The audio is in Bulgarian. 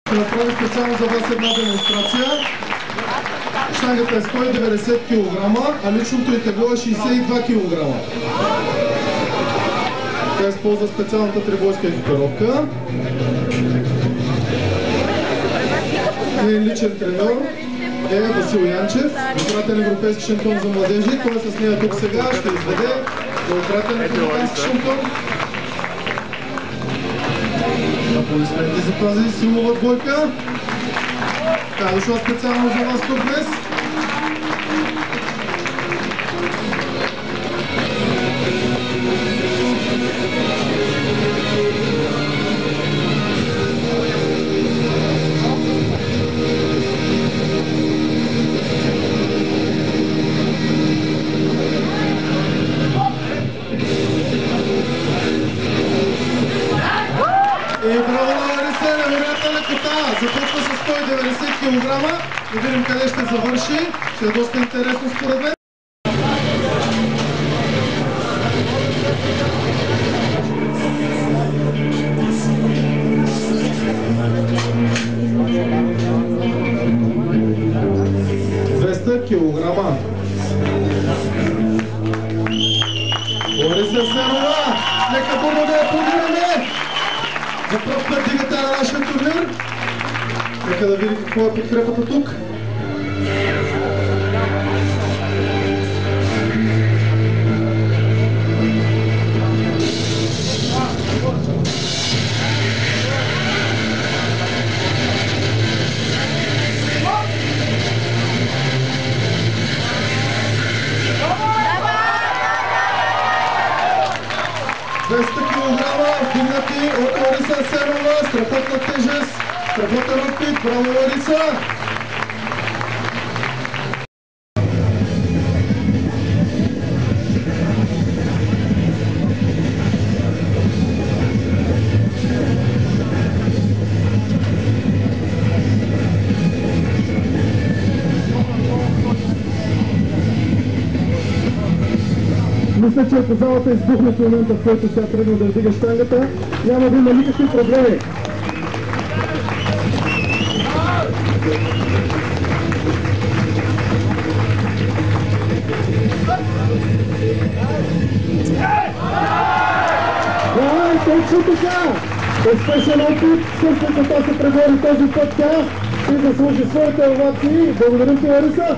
Ще направим специално за вас една демонстрация. Штангата е 190 кг, а личното й тегло е 62 кг. Тя използва специалната трибойска екипировка. Личен треньор е Васил Янчев, двукратен европейски шампион за младежи. Той е с нея тук сега, ще изведе двукратен американски шампион. Аплодисменти за тази силова двойка. Тя е дошла специално за вас тук днес. Започва с 190 кг. Да видим къде ще завърши. Ще е доста интересно според мен. Килограма. Лариса Сенова! Нека бурно да я аплодираме! За пръв път дигата на нашия турнир. Нека да видим какво е подкрепата тук. Вдигнати от Лариса Сенова, страхотна тежест, страхотен опит, браво Лариса! Мисля, че ако залата избухне в момента, в който сега тръгна да вдига щангата, няма да има никакви проблеми. Точно така! Успешен опит, също като се пребори този път тя и заслужи своите овации. Благодарим ти, Лариса!